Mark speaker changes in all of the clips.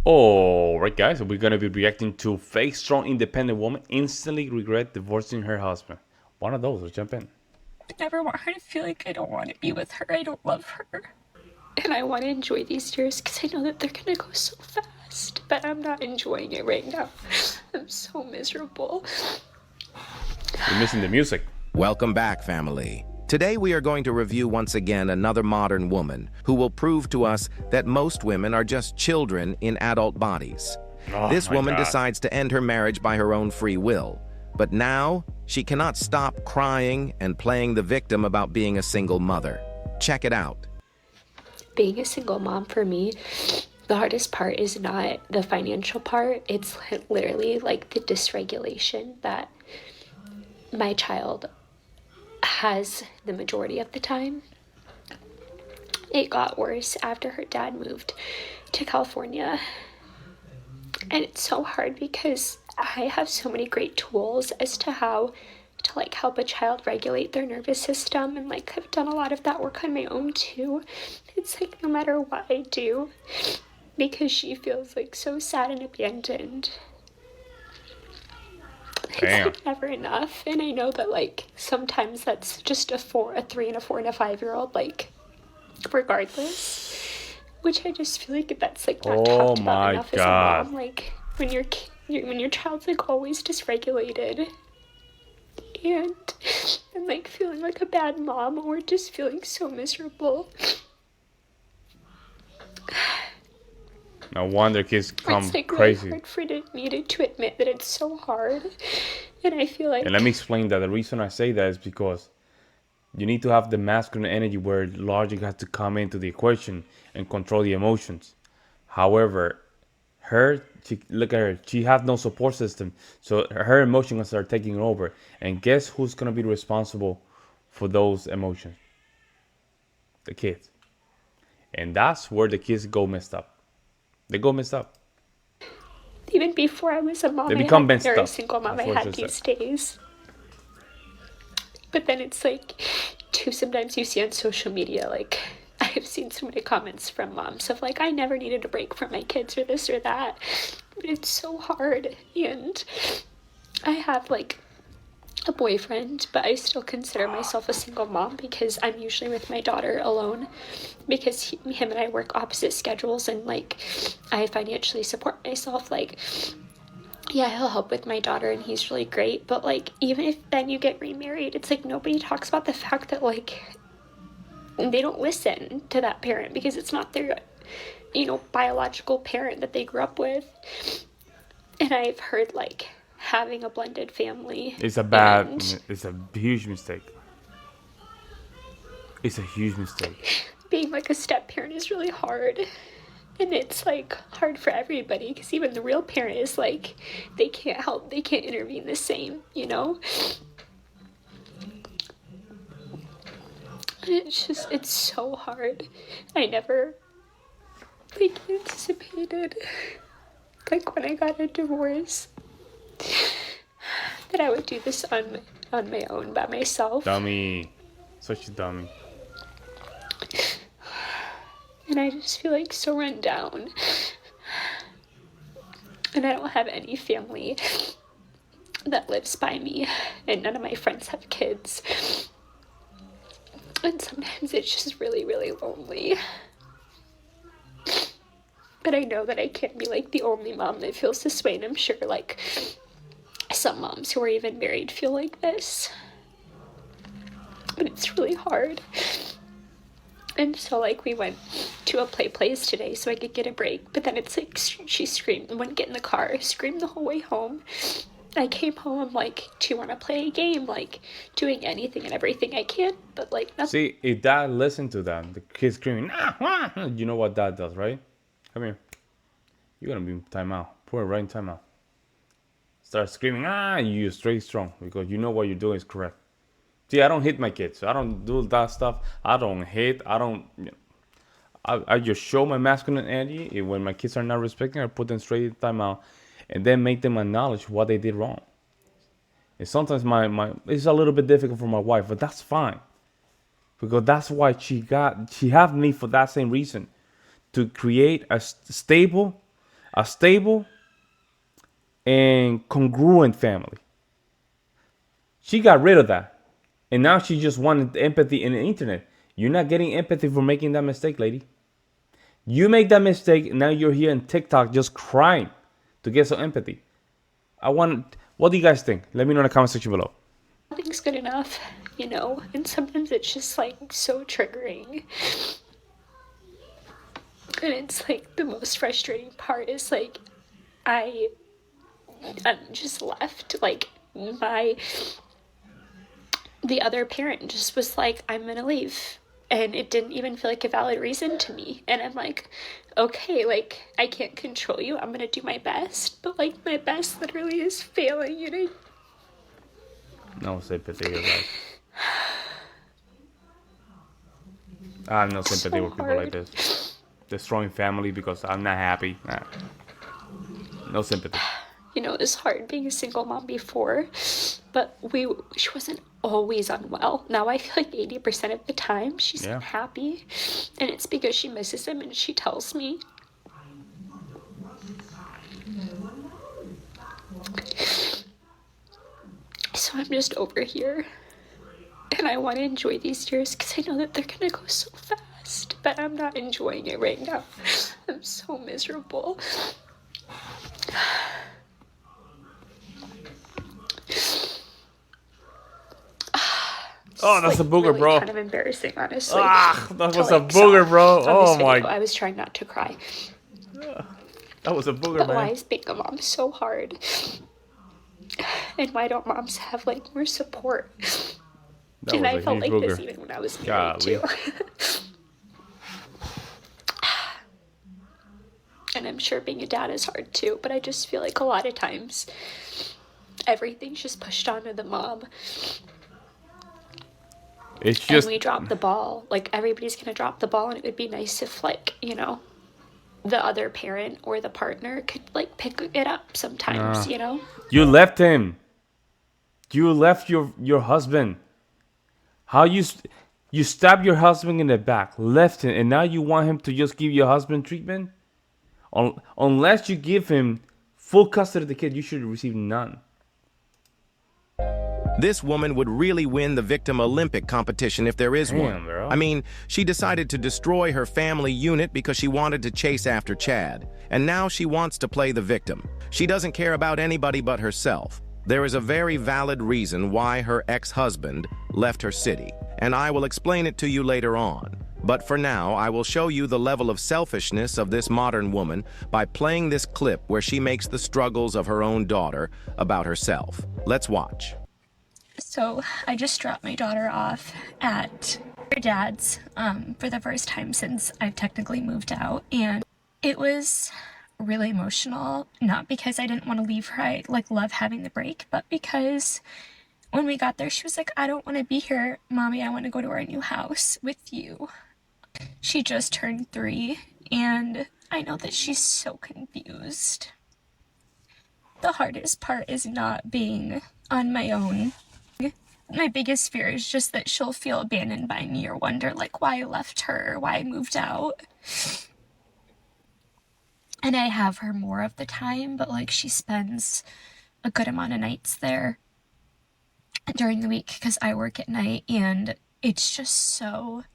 Speaker 1: Alright, guys, so we're gonna be reacting to fake strong independent woman instantly regret divorcing her husband. One of those, let's jump in.
Speaker 2: I never want her to feel like I don't want to be with her. I don't love her. And I want to enjoy these years because I know that they're going to go so fast. But I'm not enjoying it right now. I'm so miserable.
Speaker 1: You're missing the music.
Speaker 3: Welcome back, family. Today we are going to review once again another modern woman who will prove to us that most women are just children in adult bodies.
Speaker 1: Oh
Speaker 3: This
Speaker 1: my
Speaker 3: woman
Speaker 1: God.
Speaker 3: decides to end her marriage by her own free will, but now she cannot stop crying and playing the victim about being a single mother. Check it out.
Speaker 2: Being a single mom for me, the hardest part is not the financial part. It's literally like the dysregulation that my child has the majority of the time. It got worse after her dad moved to California. And it's so hard because I have so many great tools as to how to like help a child regulate their nervous system, and like I've done a lot of that work on my own too. It's like no matter what I do, because she feels like so sad and abandoned, it's
Speaker 1: Damn.
Speaker 2: like never enough. And I know that like sometimes that's just a 3 and a 4 and a 5-year-old, like regardless, which I just feel like that's like not
Speaker 1: Oh
Speaker 2: talked about
Speaker 1: my
Speaker 2: enough as a
Speaker 1: God.
Speaker 2: mom. Like when when your child's like always dysregulated and like feeling like a bad mom or just feeling so miserable.
Speaker 1: No wonder kids come
Speaker 2: It's like
Speaker 1: crazy.
Speaker 2: really hard for me to admit that it's so hard. And I feel like
Speaker 1: And let me explain that. The reason I say that is because you need to have the masculine energy where logic has to come into the equation and control the emotions. However, look at her. She has no support system, so her emotions are taking over. And guess who's gonna be responsible for those emotions? The kids. And that's where the kids go messed up. They go messed up.
Speaker 2: even before I was a mom,
Speaker 1: They become messed
Speaker 2: or a
Speaker 1: up.
Speaker 2: single mom,
Speaker 1: That's
Speaker 2: I
Speaker 1: what I
Speaker 2: had
Speaker 1: should say.
Speaker 2: these days. But then it's like, too, sometimes you see on social media, like, I've seen so many comments from moms of like, I never needed a break from my kids or this or that. But it's so hard. And I have like a boyfriend, but I still consider myself a single mom because I'm usually with my daughter alone because him and I work opposite schedules, and like I financially support myself. Like, yeah, he'll help with my daughter and he's really great, but like even if then you get remarried, it's like nobody talks about the fact that like they don't listen to that parent because it's not their biological parent that they grew up with. And I've heard like having a blended family
Speaker 1: It's a
Speaker 2: and
Speaker 1: bad. It's a huge mistake. It's a huge mistake.
Speaker 2: being like a step parent is really hard. And it's like hard for everybody because even the real parent is like, they can't help, they can't intervene the same. And it's so hard. I never like anticipated, like when I got a divorce, that I would do this on my own by myself.
Speaker 1: Dummy. Such a dummy.
Speaker 2: And I just feel like so run down. And I don't have any family that lives by me, and none of my friends have kids. And sometimes it's just really, really lonely. But I know that I can't be like the only mom that feels this way, and I'm sure like some moms who are even married feel like this. But it's really hard. And so like we went to a play place today so I could get a break, but then it's like she screamed and wouldn't get in the car, screamed the whole way home. I came home, I'm like, do you want to play a game? Like, doing anything and everything I can, but like nothing.
Speaker 1: See, if dad listened to that, the kid screaming, "Ah, ah," you know what dad does, right? Come here. You're gonna be in timeout. Put it right in timeout. Start screaming, you straight strong because you know what you're doing is correct. See, I don't hit my kids. I don't do that stuff. I don't hit. I don't. I just show my masculine energy. And when my kids are not respecting, I put them straight in timeout, and then make them acknowledge what they did wrong. And sometimes my it's a little bit difficult for my wife, but that's fine because that's why she have me for that same reason, to create a stable, a stable and congruent family. She got rid of that. And now she just wanted empathy in the internet. You're not getting empathy for making that mistake, lady. You make that mistake, and now you're here on TikTok just crying to get some empathy. What do you guys think? Let me know in the comment section below.
Speaker 2: Nothing's good enough, you know, and sometimes it's just like so triggering. And it's like the most frustrating part is like I'm just left like the other parent just was like, I'm gonna leave. And it didn't even feel like a valid reason to me. And I'm like, okay, like, I can't control you. I'm gonna do my best. But, like, my best literally is failing, you know?
Speaker 1: No sympathy, guys. I have no sympathy with people like this. Destroying family because I'm not happy. Nah. No sympathy.
Speaker 2: You know, it was hard being a single mom before, but she wasn't always unwell. Now I feel like 80% of the time she's unhappy, and it's because she misses him and she tells me. So I'm just over here, and I want to enjoy these years because I know that they're gonna go so fast, but I'm not enjoying it right now. I'm so miserable.
Speaker 1: Oh, that's
Speaker 2: like,
Speaker 1: a booger,
Speaker 2: really
Speaker 1: bro.
Speaker 2: Kind of embarrassing, honestly.
Speaker 1: Ah, that was a booger, bro. Oh my.
Speaker 2: I was trying not to cry.
Speaker 1: That was a booger,
Speaker 2: But
Speaker 1: man.
Speaker 2: why is being a mom so hard? And why don't moms have like more support? And I felt like this even when I was married too. And I'm sure being a dad is hard too, but I just feel like a lot of times everything's just pushed onto the mom.
Speaker 1: It's just,
Speaker 2: and we drop the ball. Like, everybody's gonna drop the ball, and it would be nice if, like, you know, the other parent or the partner could, like, pick it up sometimes, you know?
Speaker 1: You left him. You left your husband. How you stabbed your husband in the back, left him, and now you want him to just give your husband treatment? Unless you give him full custody of the kid, you should receive none.
Speaker 3: This woman would really win the victim Olympic competition if there is one.
Speaker 1: Bro.
Speaker 3: I mean, she decided to destroy her family unit because she wanted to chase after Chad. And now she wants to play the victim. She doesn't care about anybody but herself. There is a very valid reason why her ex-husband left her city, and I will explain it to you later on. But for now, I will show you the level of selfishness of this modern woman by playing this clip where she makes the struggles of her own daughter about herself. Let's watch.
Speaker 4: So I just dropped my daughter off at her dad's for the first time since I've technically moved out, and it was really emotional, not because I didn't want to leave her, I like love having the break, but because when we got there she was like, I don't want to be here, Mommy, I want to go to our new house with you. She just turned 3, and I know that she's so confused. The hardest part is not being on my own. My biggest fear is just that she'll feel abandoned by me or wonder, like, why I left her, why I moved out. And I have her more of the time, but, like, she spends a good amount of nights there during the week because I work at night, and it's just so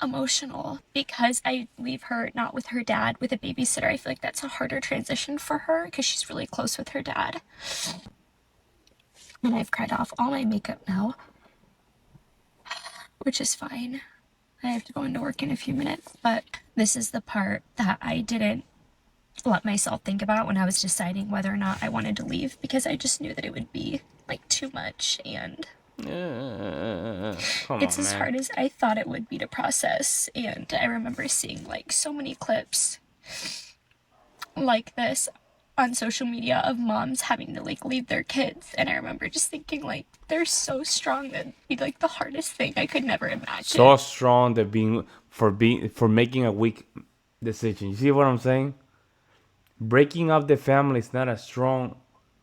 Speaker 4: emotional because I leave her not with her dad, with a babysitter. I feel like that's a harder transition for her because she's really close with her dad. And I've cried off all my makeup now, which is fine. I have to go into work in a few minutes, but this is the part that I didn't let myself think about when I was deciding whether or not I wanted to leave, because I just knew that it would be like too much, and it's as hard as I thought it would be to process. And I remember seeing like so many clips like this on social media of moms having to like leave their kids, and I remember just thinking like they're so strong, that'd be like the hardest thing I could never imagine.
Speaker 1: So strong that for making a weak decision. You see what I'm saying? Breaking up the family is not a strong.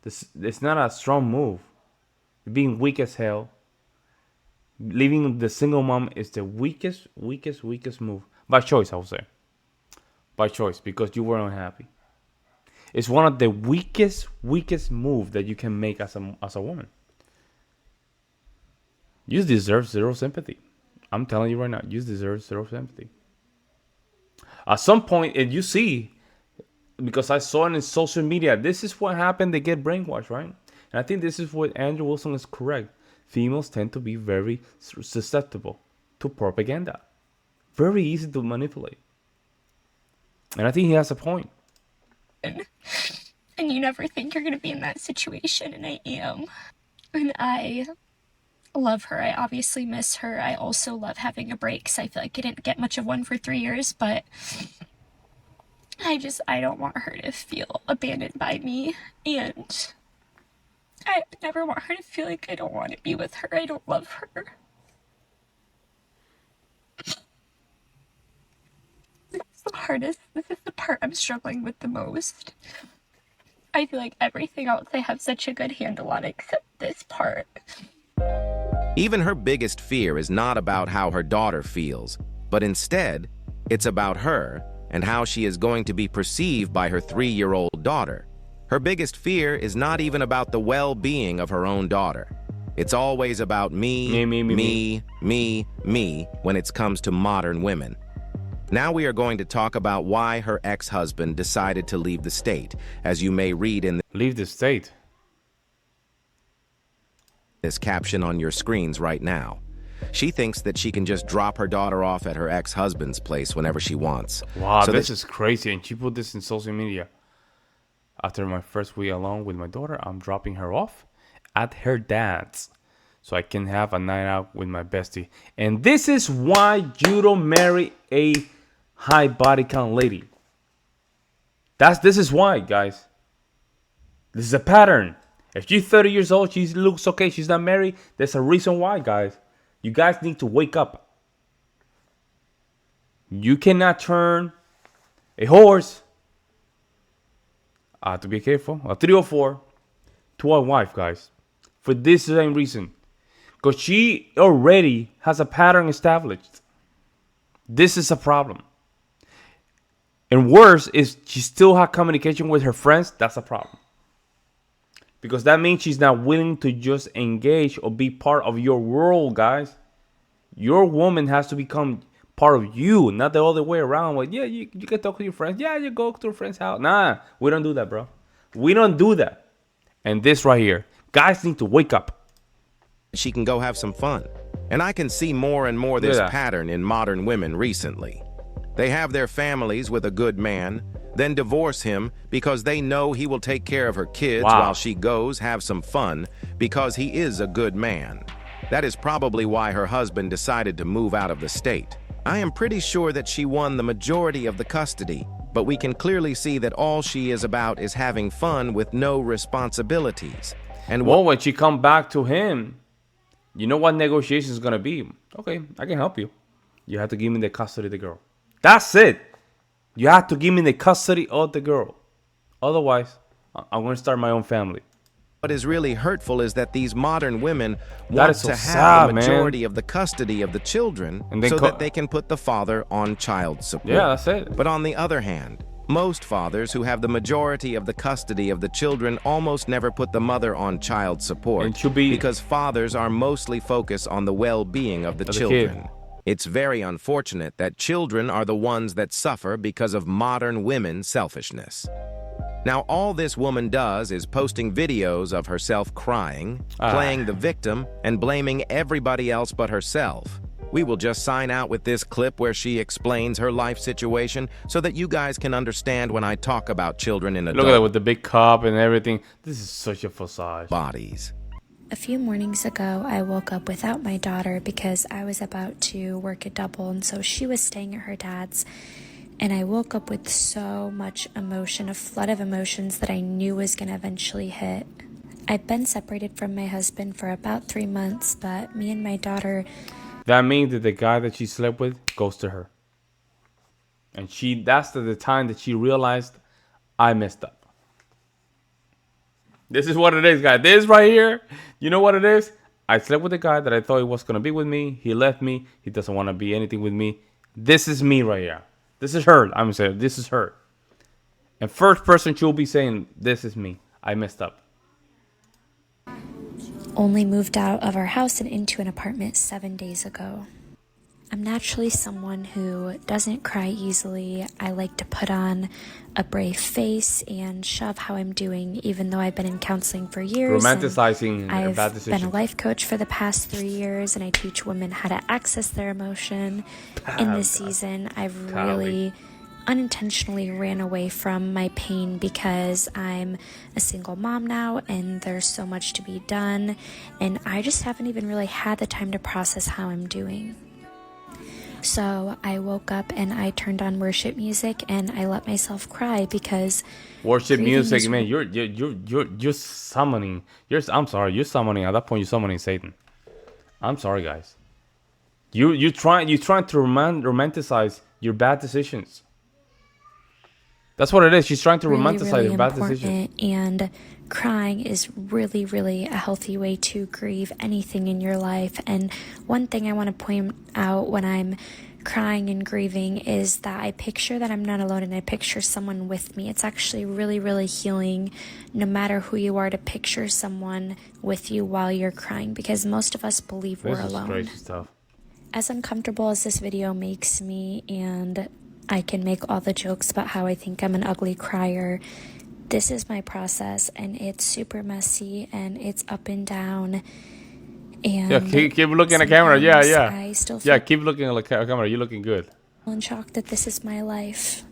Speaker 1: It's not a strong move. Being weak as hell. Leaving the single mom is the weakest move. By choice, I would say. By choice, because you were unhappy. It's one of the weakest move that you can make as a woman. You deserve zero sympathy. I'm telling you right now, you deserve zero sympathy. At some point, and you see, because I saw it in social media, this is what happened. They get brainwashed, right? And I think this is what Andrew Wilson is correct. Females tend to be very susceptible to propaganda. Very easy to manipulate. And I think he has a point.
Speaker 4: And you never think you're going to be in that situation, and I am. And I love her. I obviously miss her. I also love having a break because I feel like I didn't get much of one for 3 years, but I don't want her to feel abandoned by me, and I never want her to feel like I don't want to be with her. I don't love her. This is the hardest. This is the part I'm struggling with the most. I feel like everything else I have such a good handle on except this part.
Speaker 3: Even her biggest fear is not about how her daughter feels, but instead, it's about her and how she is going to be perceived by her 3-year-old daughter. Her biggest fear is not even about the well-being of her own daughter. It's always about me when it comes to modern women. Now we are going to talk about why her ex-husband decided to leave the state, as you may read in
Speaker 1: Leave the state.
Speaker 3: this caption on your screens right now. She thinks that she can just drop her daughter off at her ex-husband's place whenever she wants.
Speaker 1: Wow,
Speaker 3: So
Speaker 1: this is crazy. And she put this in social media. After my first week alone with my daughter, I'm dropping her off at her dad's so I can have a night out with my bestie. And this is why you don't marry a high body count lady. This is why, guys. This is a pattern. If she's 30 years old, she looks okay, she's not married, there's a reason why, guys. You guys need to wake up. You cannot turn a horse, to be careful, a 304 to a wife, guys. For this same reason. Because she already has a pattern established. This is a problem. And worse is she still has communication with her friends. That's a problem. Because that means she's not willing to just engage or be part of your world, guys. Your woman has to become part of you, not the other way around. Like, yeah, you can talk to your friends. Yeah, you go to a friend's house. Nah, we don't do that, bro. We don't do that. And this right here, guys need to wake up.
Speaker 3: she can go have some fun. And I can see more and more this pattern in modern women recently. They have their families with a good man, then divorce him because they know he will take care of her kids while she goes have some fun because he is a good man. That is probably why her husband decided to move out of the state. I am pretty sure that she won the majority of the custody, but we can clearly see that all she is about is having fun with no responsibilities. And
Speaker 1: well, when she come back to him, you know what negotiation is going to be. Okay, I can help you. You have to give me the custody of the girl. That's it. You have to give me the custody of the girl. Otherwise, I'm going to start my own family.
Speaker 3: What is really hurtful is that these modern women want to have the majority of the custody of the children so that they can put the father on child support.
Speaker 1: Yeah, that's it.
Speaker 3: But on the other hand, most fathers who have the majority of the custody of the children almost never put the mother on child support because fathers are mostly focused on the well-being of the children. It's very unfortunate that children are the ones that suffer because of modern women's selfishness. Now, all this woman does is posting videos of herself crying, playing the victim, and blaming everybody else but herself. We will just sign out with this clip where she explains her life situation so that you guys can understand when I talk about children in adult
Speaker 1: Look at that with the big cup and everything. This is such a facade.
Speaker 3: Bodies.
Speaker 5: A few mornings ago, I woke up without my daughter because I was about to work a double, and so she was staying at her dad's. And I woke up with so much emotion, a flood of emotions that I knew was going to eventually hit. I've been separated from my husband for about 3 months, but me and my daughter...
Speaker 1: That means that the guy that she slept with goes to her. And that's the time that she realized, I messed up. This is what it is, guys. This right here, you know what it is? I slept with a guy that I thought he was going to be with me. He left me. He doesn't want to be anything with me. This is me right here. This is her. I'm saying this is her. And first person she'll be saying, this is me. I messed up.
Speaker 5: Only moved out of our house and into an apartment 7 days ago. I'm naturally someone who doesn't cry easily. I like to put on a brave face and shove how I'm doing, even though I've been in counseling for years.
Speaker 1: Romanticizing
Speaker 5: I've
Speaker 1: bad
Speaker 5: been
Speaker 1: decisions.
Speaker 5: a life coach for the past 3 years, and I teach women how to access their emotion. In this season, I've really unintentionally ran away from my pain because I'm a single mom now and there's so much to be done, and I just haven't even really had the time to process how I'm doing. So I woke up and I turned on worship music and I let myself cry because
Speaker 1: Worship music,
Speaker 5: is
Speaker 1: man. You're summoning. I'm sorry. You're summoning. At that point, you're summoning Satan. I'm sorry, guys. You trying to romanticize your bad decisions. That's what it is. She's trying to romanticize your bad decisions.
Speaker 5: And crying is really, really a healthy way to grieve anything in your life. And one thing I want to point out when I'm crying and grieving is that I picture that I'm not alone and I picture someone with me. It's actually really, really healing, no matter who you are, to picture someone with you while you're crying, because most of us believe we're alone.
Speaker 1: This is crazy stuff.
Speaker 5: As uncomfortable as this video makes me, and I can make all the jokes about how I think I'm an ugly crier, this is my process, and it's super messy, and it's up and down. And
Speaker 1: yeah, keep looking at the camera. Yeah.
Speaker 5: I still feel
Speaker 1: keep looking at the camera. You're looking good.
Speaker 5: in shock that this is my life.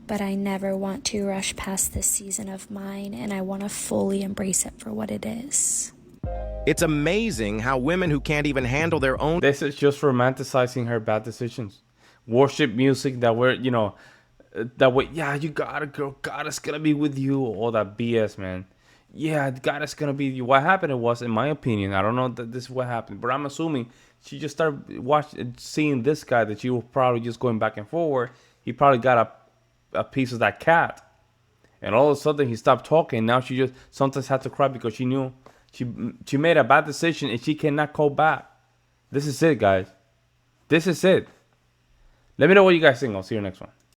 Speaker 5: But I never want to rush past this season of mine, and I want to fully embrace it for what it is.
Speaker 3: It's amazing how women who can't even handle their own...
Speaker 1: This is just romanticizing her bad decisions. Worship music that we're, that way, yeah, you got it, girl. God is going to be with you. All that BS, man. Yeah, God is going to be with you. What happened was, in my opinion, I don't know that this is what happened, but I'm assuming she just started seeing this guy that she was probably just going back and forward. He probably got a piece of that cat. And all of a sudden, he stopped talking. Now she just sometimes had to cry because she knew she made a bad decision and she cannot go back. This is it, guys. This is it. Let me know what you guys think. I'll see you next one.